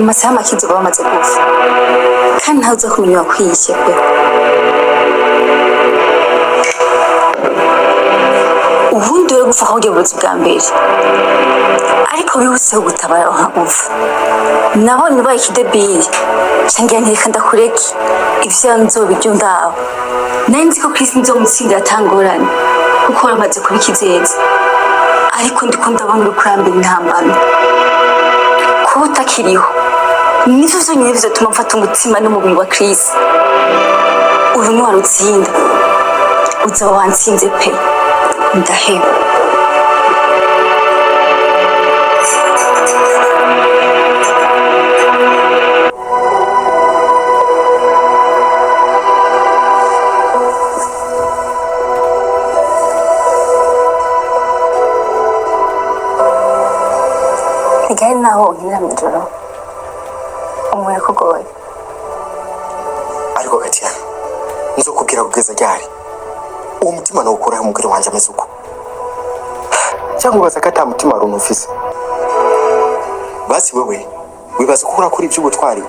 Masaha makizo bamaze kufa kandi ntawe uza kumenya wakwishe pe. Ubundi we gufa aho uburozi bwa mbere ariko bihuse gutabara nkagufa nabonye ubaye ikidebiri cangira ntireka ndakureke ivyo nzobiryo ndaho nari nzi ko Chris nzomutsindira atangorane kuko waramaze kubikizeza ariko ndiko ndabona urukurambira intambara kuba utakiriho nivyo vyonyene bizotuma mfata umutima n'umubiri wa Chris. Uyu ni warutsinda uzaba wantsinze pe ndaheba. Ntigahere naho nkira mw'ijoro umwe kugoye ariko Katia nzokubwira kugeza ryari uwo mutima no ukora umugire wanje ameze uko cyangwa ubaza ko ata mutima runtu ufise basi wewe wibaza ko ukora kuri iby'ubutwari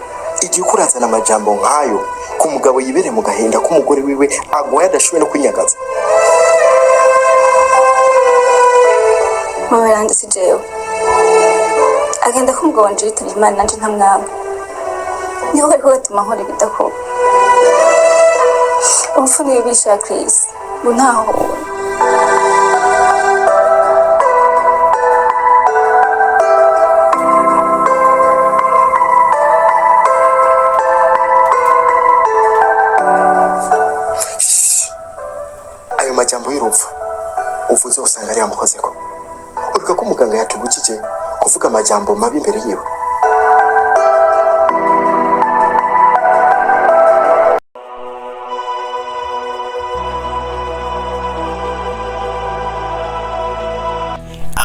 igihe ukurazana amajambo nkayo ku mugabo yibere mu gahinda ko umugore wiwe agwaye adashoboye no kwinyagaza. mama yarande sijeyo agenda ko umugabo wanje yitabye Imana nanje ntamwanga niho ariko gatuma nkora ibidakorwa urupfu n'ibisha Chris ngo ntaho ayo majambo y'urupfu uvuze usanga ari yamukozeko uvuga ko umuganga yatubukije kuvuga amajambo mabi imbere yiwe.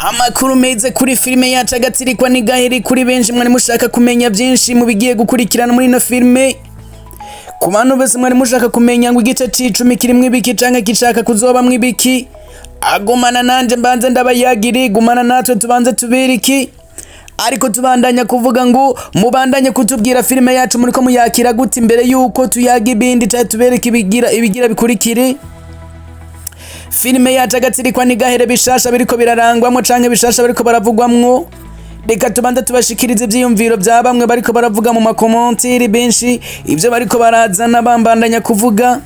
Amakuru meze kuri filime yacu Agatsirikwa Ntigahere kuri benshi mwari mushaka kumenya byinshi mu bigiye gukurikirana muri ino filime. Ku bantu bose mwari mushaka kumenya ngo igice c'icumi kirimwe ibiki canke kishaka kuzoba mwibiki, agumana nanje mbanze ndabayagire, gumana natwe tubanze tuberiki. Ariko tubandanya kuvuga ngo mubandanye kutubwira filime yacu muri ko muyakira gute imbere yuko tuyaga ibindi cyane tubereka ibigira bikurikire. Filime yacu Agatsirikwa Ntigahere bishasha biriko birarangwamwo canke bishasha bariko baravugwamwo, reka tubanza tubashikirize ivyiyumviro bya bamwe bariko baravuga mu makommentire benshi ivyo bariko barazana bambandanya kuvuga.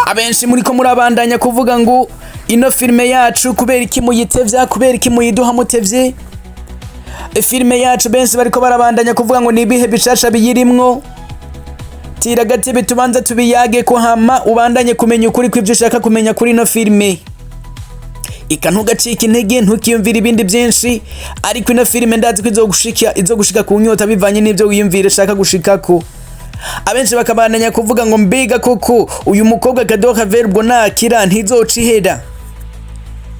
Abenshi muri ko murabandanya kuvuga ngo ino filime yacu kubera iki muyitevya, kubera iki muyiduha mutevye. Filime yacu benshi bariko barabandanya kuvuga ngo nibihe bishasha biyirimwo. Tira gatebe tubanza tubiyage ko hama ubandanye kumenya ukuri kw'ivyo ushaka kumenya kuri no filime. Ikantugacika intege ntukiyumvira ibindi byinshi, ariko ino filime ndazi ko izogushika ku nyota bivanye n'ivyo wiyumvira ushaka gushikako. Abenshi bakabandanya kuvuga ngo mbega koko uyu mukobwa kadoka verbo nakira ntizoca ihera.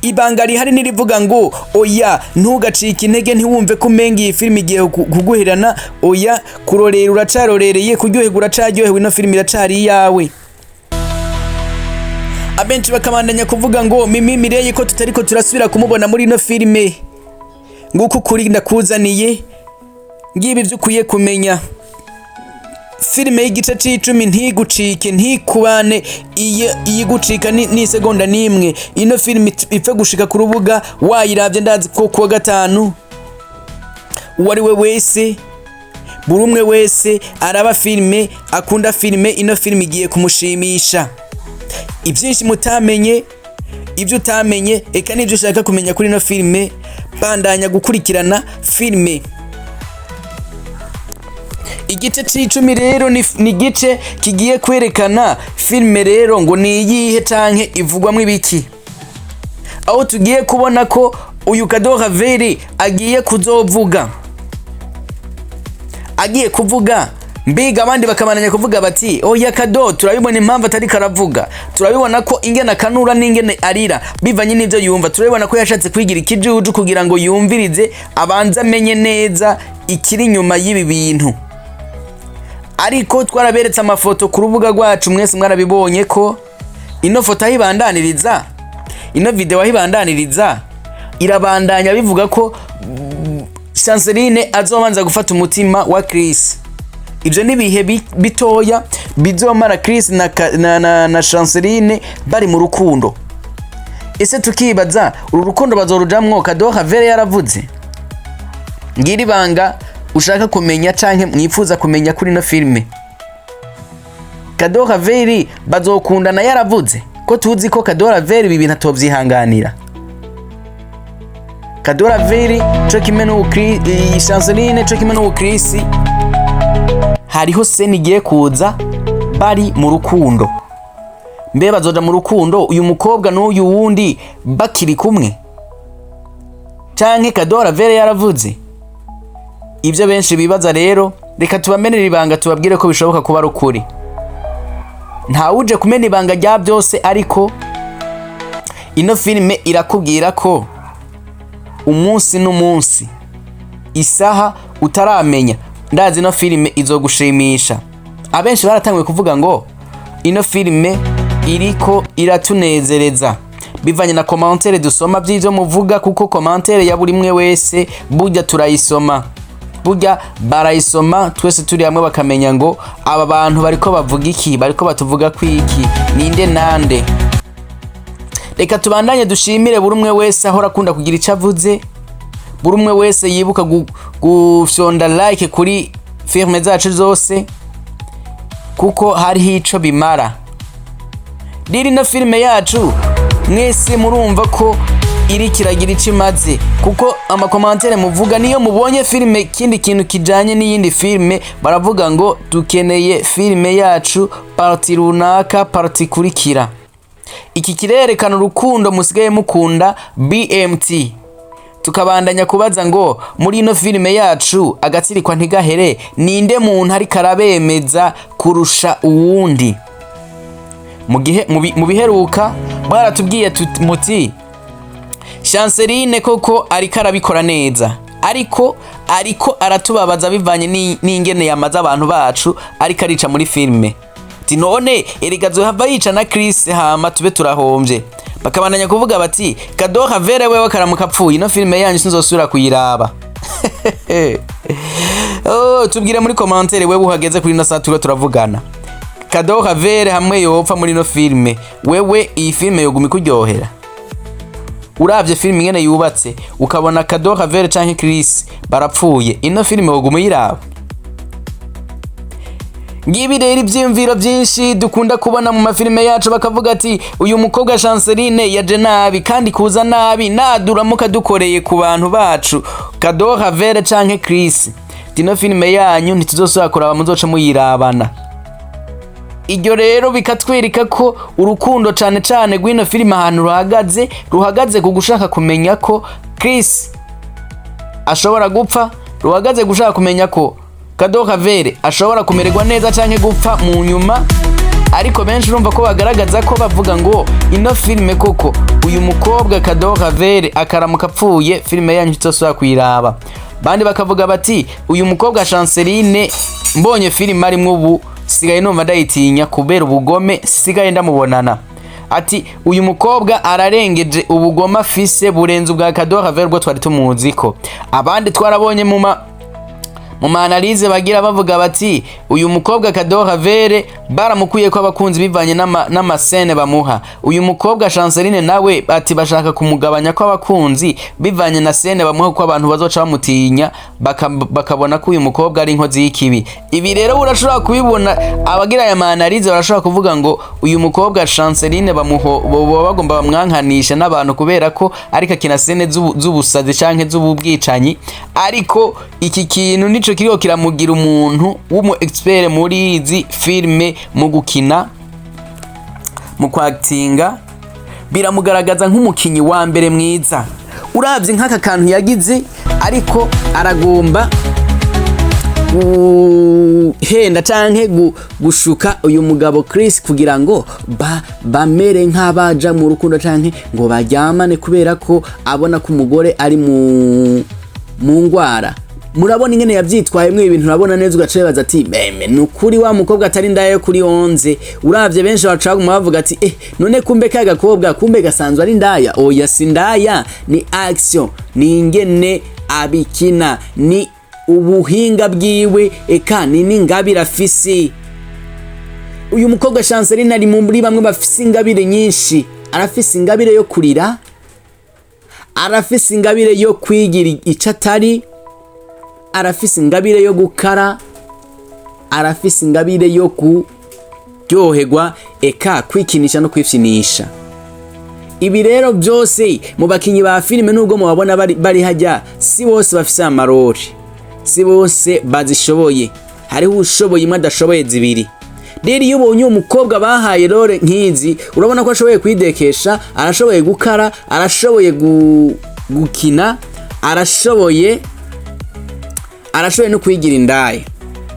Ibanga rihari nirivuga ngo oya ntugacika intege ntiwumve ko umenga iyi filime igiye kuguherana, oya kurorera uracarorereye, kuryoherwa uracaryohewe, ino filime iracari yawe. Abenshi bakabandanya kuvuga ngo Mimi Mireye ko tutariko turasubira kumubona muri ino filime, nguko kuri ndakuzaniye ngibi ivyo ukwiye kumenya. Filime y'igice c'icumi ntigucike ntikubane iyi gucika ni segonda nimwe. Ino filime ipfe gushika ku rubuga wayiravye ndazi ko kuwa gatanu uwari we wese buri umwe wese araba filime akunda filime, ino filime igiye kumushimisha. Ibyinshi mutamenye, ibyo utamenye, eka nibyo ushaka kumenya kuri ino filime, bandanya gukurikirana filime igice c'icumi rero ni igice kigiye kwerekana filime rero ngo ni iyihe canke ivugwamwo ibiki, aho tugiye kubona ko uyu Kadoraveri agiye kuvuga mbiga abandi bakabananya kuvuga bati oya Kado turabibona impamvu atari karavuga, turabibona ko ingene kanura n'ingene arira bivanye n'ivyo yumva, turabibona ko yashatse kwigira ikijuju kugira ngo yumvirize abanza amenye neza ikiri nyuma y'ibi bintu. Ariko twaraberetse amafoto ku rubuga rwacu, mwese mwarabibonye ko ino foto ahibandaniriza, ino video ahibandaniriza irabandanya bivuga ko Chanceline azobanza gufata umutima wa Chris. Ivyo ni bihe bitoya bizomara Chris na Chanceline bari mu rukundo. Ese tukibaza uru rukundo bazorujamwo Kadoraveri yaravuze? Ngiri banga ushaka kumenya canke mwifuza kumenya kuri no filme. Kadoraveri bazokundana yaravuze? Ko tuzi ko Kadoraveri ibi bintu atovyihanganira. Kadoraveri cyo kimwe no Chanceline cyo kimwe no Chris hariho seni igiye kuza bari mu rukundo. Mbe bazoja mu rukundo uyu mukobwa n'uyu wundi bakiri kumwe canke Kadoraveri yaravuze? Ivyo benshi bibaza rero, reka tubamenera ibanga tubabwire ko bishoboka kuba rukuri. Nta uje kumena ibanga rya byose, ariko ino filime irakubwira ko umunsi n'umunsi isaha utaramenya, ndazi ino filime izogushimisha. Abenshi baratanguye kuvuga ngo ino filime iriko iratunezereza bivanye na commentaire dusoma by'ivyo muvuga, kuko commentaire ya buri mwe wese burya turayisoma, burya barayisoma twese turi hamwe bakamenya ngo aba bantu bariko bavuga iki, bariko batuvuga kwiki, ninde nande. Reka tubandanye dushimire buri umwe wese ahora akunda kugira ico avuze, buri umwe wese yibuka gufyonda like kuri filme zacu zose, kuko hariho ico bimara. Riri no filme yacu mwese murumva ko iri kiragira ico imaze, kuko amakomantere muvuga niyo mubonye filme kindi kintu kijanye n'iyindi filme baravuga ngo dukeneye filme yacu parti runaka, parti kurikira. Iki kirerekana urukundo musigaye mukunda BMT. Tukabandanya kubaza ngo muri ino filme yacu Agatsirikwa Ntigahere ninde muntu ari karabemeza kurusha uwundi? Mu biheruka baratubwiye muti Chanceline koko ari karabikora neza, ariko aratubabaza bivanye n'ingene yamaze abantu bacu ariko arica muri filme. None erigazo hava yica na Chris hama tube turahombye. Bakabandanya kuvuga bati Kadoraveri wewe karamuka apfuye ino filme yanyu sinzosubira kuyiraba. Tubwire muri commentaire wewe uhageze kuri ino saa turavugana. Kadoraveri hamwe yopfa muri ino filme, wewe iyi filme yogumi kuryohera? Uravye filme ingene yubatse ukabona Kadoraveri canke Chris barapfuye, ino filme woguma yiraba? Ngibi rero ivyimviro byinshi dukunda kubona mu mafilime yacu, bakavuga ati uyu mukobwa Chanceline yaje nabi kandi kuza nabi naduramuka dukoreye ku bantu bacu Kadoraveri canke Chris, dino filime yanyu ntituzosubira kuraba, muzoca muyirabana. Iryo rero bikatwereka ko urukundo cane gwino filime ahantu ruhagaze ku gushaka kumenya ko Chris ashobora gupfa, ruhagaze gushaka kumenya ko Kadoraveri ashobora kumererwa neza canke gupfa mu nyuma. Ariko benshi urumva ko bagaragaza ko bavuga ngo ino filime koko uyu mukobwa Kadoraveri akaramuka apfuye filime yanyu itosubira kuyiraba. Bandi bakavuga bati uyu mukobwa Chanceline mbonye filime arimwo ubu sigaye numva ndayitinya kubera ubugome sigaye ndamubonana. Ati uyu mukobwa ararengeje ubugome afise burenze ubwa Kadoraveri bwo twari tumuziko. Abandi twarabonye mu analyse bagira bavuga bati uyu mukobwa Kadoraveri baramukuye ko abakunzi bivanye n'amasene bamuha. Uyu mukobwa Chanceline nawe ati bashaka kumugabanya ko abakunzi bivanye na sene bamuha, ko abantu bazoca bamutinya bakabona ko uyu mukobwa ari inkozi y'ikibi. Ibi rero urashobora kubibona, abagira aya analyse barashobora kuvuga ngo uyu mukobwa Chanceline bagomba bamwankanisha n'abantu kubera ko ariko akina sene z'ubusazi canke z'ububwicanyi. Ariko iki kintu nico nico kiriko kiramugira umuntu w'umu expert muri izi filme mu gukina mu kwactinga, biramugaragaza nk'umukinyi wa mbere mwiza. Uravye nk'aka kantu yagize, ariko aragomba guhenda canke gushuka uyu mugabo Chris kugira ngo bamere nk'abaja mu rukundo canke ngo baryamane, kubera ko abona ko umugore ari mu ngwara. Murabona ingene yavyitwayemwo ibintu, urabona neza ugacebaza ati meme nukuri wa mukobwa atari ndaye kuri 11. Uravye benshi bacaguma bavuga ati none kumbe ka gakobwa kumbe gasanzwe ari ndaya. Oya si ndaya, ni action, ni ingene abikina, ni ubuhinga bwiwe, eka ni n'ingabire afise. Uyu mukobwa Chanceline ari muri bamwe bafise ingabire nyinshi. Arafise ingabire yo kurira, arafise ingabire yo kwigira icatari, arafise ingabire yo gukara, arafise ingabire yo kuryoherwa, eka kwikinisha no kwifyinisha. Ibi rero byose mu bakinyi ba filime nubwo mubabona bari hajya, si bose bafise amarori, si bose bazishoboye. Hariho ushoboye imwe adashoboye zibiri. Rero iyo ubonye umukobwa bahaye role nk'izi, urabona ko ashoboye kwidekesha, arashoboye gukara, arashoboye gukina, arashoboye no kwigira indaya.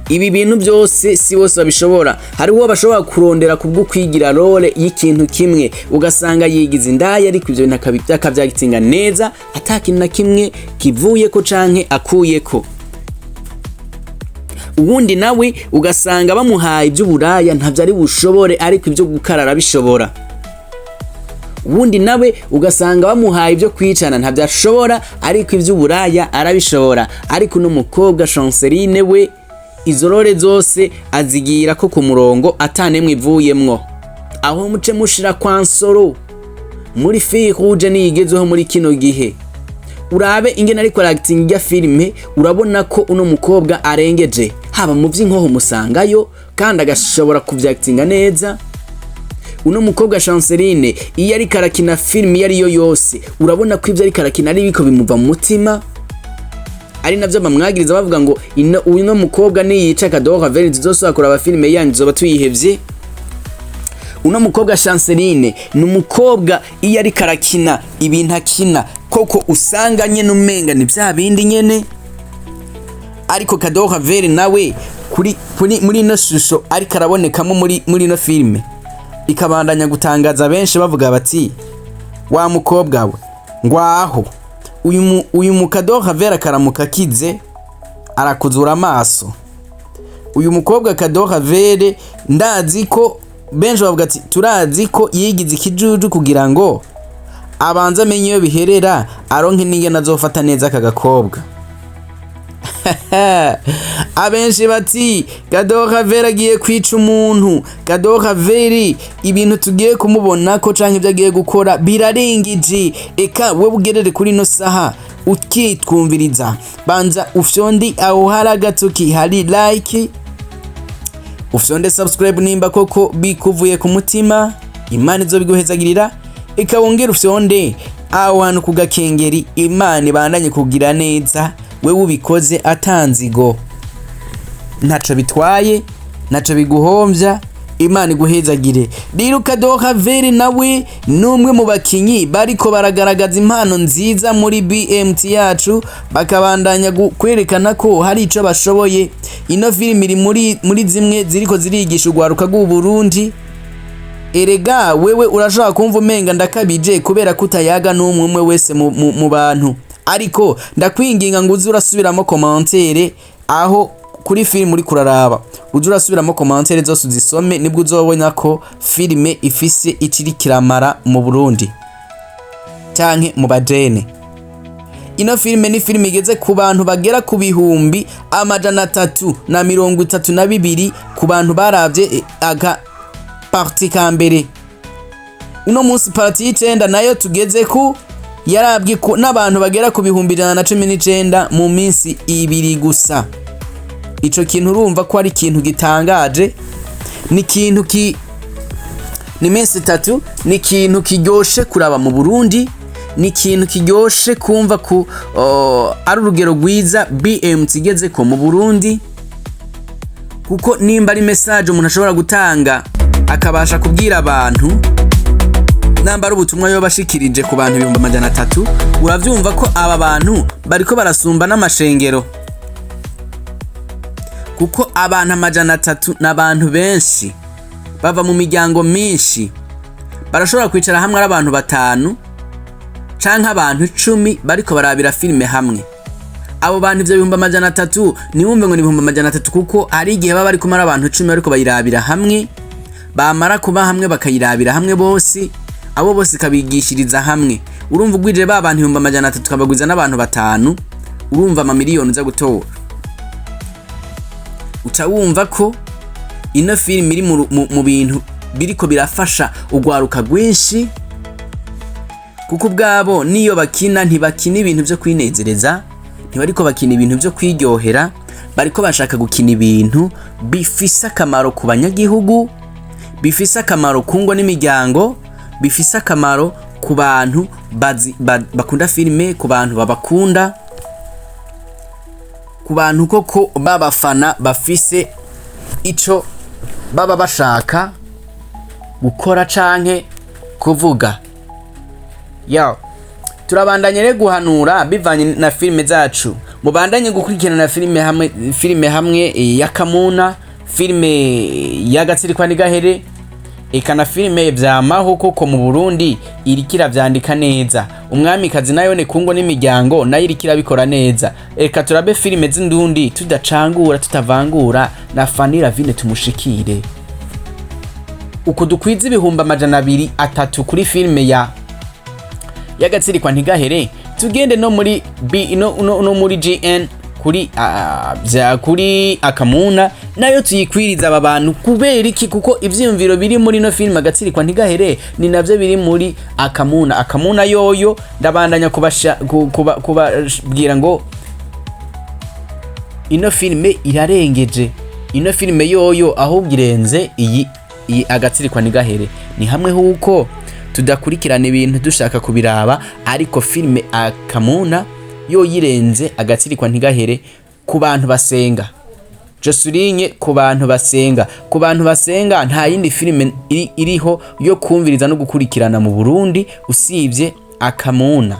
Ibi bintu byose si bose babishobora. Hariho bashobora kurondera kubwo kwigira role y'ikintu kimwe, ugasanga yigize indaya, ariko ivyo bintu akavyagitinga neza, atakintu na kimwe kivuyeko canke akuyeko. Ubundi nawe ugasanga bamuhaye iby'uburaya ntavyo ari bushobore, ariko ivyo gukarara bishobora. Ubundi nawe ugasanga bamuhaye ibyo kwicana ntavyo ashobora, ariko ivy'uburaya arabishobora. Ariko n'umukobwa Chanceline we izo role zose azigira ko ku murongo atanemwe ivuyemwo. Aho muce mushira kwa Nsoro muri Fille Rouge niyigezeho muri kino gihe, urabe ingene ariko acting ya filme, urabona ko uno mukobwa arengeje, haba mu vy'inkoho musangayo kandi agashobora kuvyactinga neza. Uno mukobwa Chanceline iyo ari karakina filme yari yo yose, urabona ko ivyo ari karakina ari biko bimuva mu mutima. Ari navyo bamwagiriza bavuga ngo uno mukobwa niyica kadoha veri zose akora aba filme yanyu zoba tuyihevye. Uno mukobwa Chanceline ni umukobwa iyo ari karakina ibintu akina koko usanganye n'umenga ni bya bindi nyene, ariko kadoha veri nawe muri no shusho ariko arabonekamo muri no filme, ikabandanya gutangaza benshi bavuga bati wa mukobwa we ngwaho uyu mukadoha vera karamuka kize arakuzura amaso. Uyu mukobwa kadoha vere ndazi ko benshi bavuga ati turazi ko yigize ikijuju kugira ngo abanza amenye iyo biherera, aronke n'ingene azofata neza aka gakobwa. Abenshi bati kadoha vera agiye kwica umuntu, kadoha veri ibintu tugiye kumubona ko canke ibyo agiye gukora biraringije. Eka we bugerere kuri no saha ukitwumviriza, banza ufyondi aho hari agatoki hari like, ufyonde subscribe nimba koko bikuvuye ku mutima, Imana izo biguhezagirira. Eka wongera ufyonde aho hantu kugakengeri, Imana ibandanye kugira neza, wewe ubikoze atanzigo, ntaco bitwaye, ntaco biguhomvya, Imana iguhezagire. Rero kadoha veri nawe numwe mu bakinyi bariko baragaragaza impano nziza muri BMT yacu, bakabandanya kwerekana ko hari ico bashoboye. Ino film iri muri zimwe ziriko zirigisha ugwaruka rw'u Burundi. Erega wewe urashaka kumva umenga ndakabije kubera kutayaga n'umwe wese mu bantu, ariko ndakwinginga ngo uzi urasubiramo commentaire aho kuri film uri kuraraba, uzi urasubiramo commentaire zose uzisome, nibwo uzobona ko filme ifise ikiri kiramara mu Burundi canke mu bajene. Ino filme ni filme igeze ku bantu bagera ku bihumbi 332 ku bantu baravye aga parti ka mbere. Uno munsi parti y'icenda nayo tugeze ku yarabwi n'abantu bagera ku bihumbi 119 mu minsi 2 gusa. Ico kintu urumva ko ari ikintu gitangaje, ni ikintu ni minsi 3, ni ikintu kiryoshe kuraba mu Burundi, ni ikintu kiryoshe kumva ku ari urugero rwiza BMT igeze ko mu Burundi, kuko nimba ari message umuntu ashobora gutanga akabasha kubwira abantu, namba ari ubutumwa yo bashikirije ku bantu 300, uravyumva ko aba bantu bariko barasumba n'amashengero, kuko abantu 300 n'abantu benshi bava mu miryango myinshi, barashobora kwicara hamwe ari abantu 5 canke abantu 10 bariko barabira filme hamwe. Abo bantu ivyo 300 niwumve ngo ni 300, kuko ari igihe baba bari kumara abantu 10 bariko bayirabira hamwe, bamara kuba hamwe bakayirabira hamwe bose, abo bose kabigishiriza hamwe. Urumva ugwije ba bantu 300 kabagwiza n'abantu 5, urumva ama miliyoni uza gutora. Utawumva ko ino film iri mu bintu biriko birafasha ugwaruka gwinshi, kuko bwabo niyo bakina ntibakina ibintu byo kwinezereza, ntibariko bakina ibintu byo kwiryohera, bariko bashaka gukina ibintu bifise akamaro ku banyagihugu, bifise akamaro ku ngo n'imiryango, bifise akamaro ku bantu bakunda filme, ku bantu babakunda, ku bantu koko babafana bafise ico baba bashaka gukora canke kuvuga. Yo, turabandanye rero guhanura bivanye na filme zacu, mubandanye gukurikirana na filme hamwe ya Kamuna, filme ya Agatsirikwa Ntigahere, eka na filme vyamaho koko mu Burundi irikira vyandika neza. Umwamikazi nayo ne kungo n'imiryango nayo irikira bikora neza. Eka turabe filme z'indundi tudacangura tutavangura na Fanira Vine tumushikire. Uko dukwiza 200-300 kuri filme ya Agatsirikwa Ntigahere, tugende no muri no muri GN kuri Akamuna nayo tuyikwiriza aba bantu. Kubera iki? Kuko ivyiyumviro biri muri no film Agatsirikwa Ntigahere ni navyo biri muri Akamuna yoyo ndabandanya kubabwira ngo ino filme irarengeje, ino filme yoyo ahubwo irenze iyi Agatsirikwa Ntigahere. Ni hamwe huko tudakurikirana ibintu dushaka kubiraba, ariko filme Akamuna yo yirenze Agatsirikwa Ntigahere ku bantu basenga. Josurinye ku bantu basenga, nta yindi filme iriho yo kumviriza no gukurikirana mu Burundi usibye Akamuna.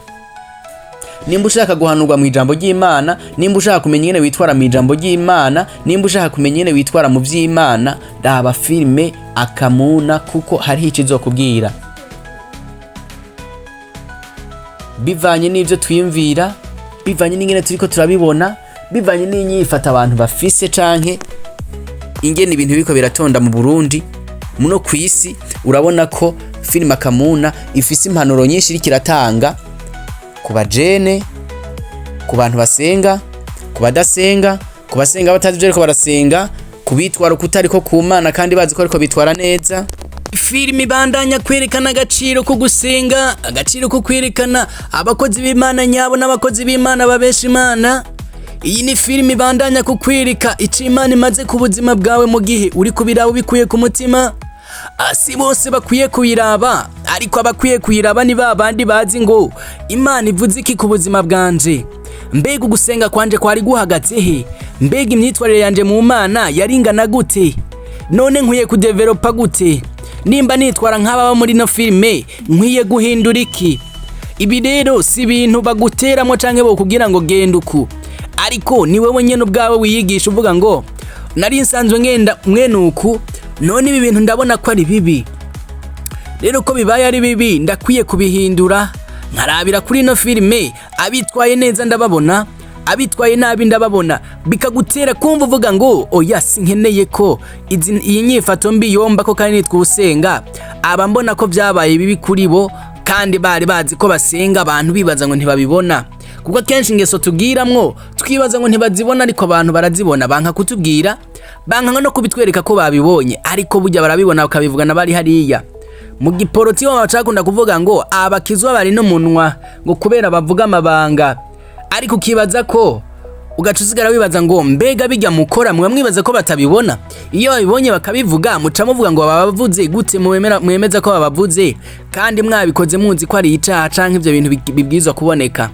Nimba ushaka guhanurwa mu ijambo ry'Imana, nimba ushaka kumenya ingene witwara mu ijambo ry'Imana, nimba ushaka kumenya ingene witwara mu vy'Imana, raba filme Akamuna, kuko hari ikizokubwira bivanye n'ivyo twiyumvira, bivanye n'ingene turiko turabibona, bivanye n'inyifata abantu bafise canke ingene ibintu biriko biratonda mu Burundi muno kwisi. Urabona ko film Akamuna ifise impanuro nyinshi iri kiratanga ku bajene, ku bantu basenga, ku badasenga, ku basenga batazi ko barasenga, kubitwara kutariko ku Mana kandi bazi ko ariko bitwara neza. Filimi bandanya kwerekana agaciro ko gusenga, agaciro ko kwerekana abakozi b'Imana nyabo n'abakozi b'Imana babesha Imana. Iyi ni filimi bandanya kukwereka ico Imana imaze ku buzima bwawe mu gihe uri kubiraba bikuye ku mutima. Si bose bakwiye kuyiraba, ariko abakwiye kuyiraba ni babandi bazi ngo Imana ivuze iki ku buzima bwanje, mbega gusenga kwanje kwari guhagaze he, mbega imyitwarire yanje mu Mana yaringana gute, none nkwiye kudevelopa gute, nimba nitwara nk'ababa muri no filme nkwiye guhindura iki. Ibi rero si ibintu baguteramo canke bo kugira ngo genda uku, ariko ni wewe nyene ubwawe wiyigisha uvuga ngo nari nsanzwe ngenda mwenuku, none ibi bintu ndabona ko ari bibi, rero ko bibaye ari bibi ndakwiye kubihindura. Nkarabira kuri no filme abitwaye neza ndababona, abitwaye nabi ndababona, bikagutera kumva uvuga ngo oya sinkeneye ko iyi nyifato mbi yomba ko kandi nitwusenga aba mbona ko byabaye bibi kuri bo, kandi bari bazi ko basenga abantu bibaza ngo ntibabibona. Kuko kenshi ingeso tugiramwo twibaza ngo ntibazibona, ariko abantu barazibona, banka kutubwira, banka no kubitwereka ko babibonye, ariko burya barabibona bakabivugana bari hariya mu giporoti. Wa bacakunda kuvuga ngo abakizwa bari no munwa ngo kubera bavuga amabanga, ariko kibaza ko ugaca usigara wibaza ngo mbega bijya mukora mwe mwibaza ko batabibona. Iyo babibonye bakabivuga muca muvuga ngo babavuze gute, mwemeza ko babavuze kandi mwabikoze muzi ko ari icaha canke ivyo bintu bibwizwa kuboneka.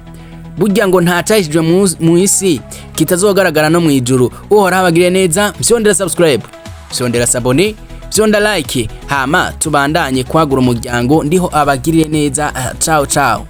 Burya ngo nta cahishijwe mu isi kitazogaragara no mwijuru. Uhoraho abagirire neza, msyondera subscribe, msyondera sabone, msyonda like, hama tubandanye kwagura umuryango ndiho abagirire neza. Ciao ciao.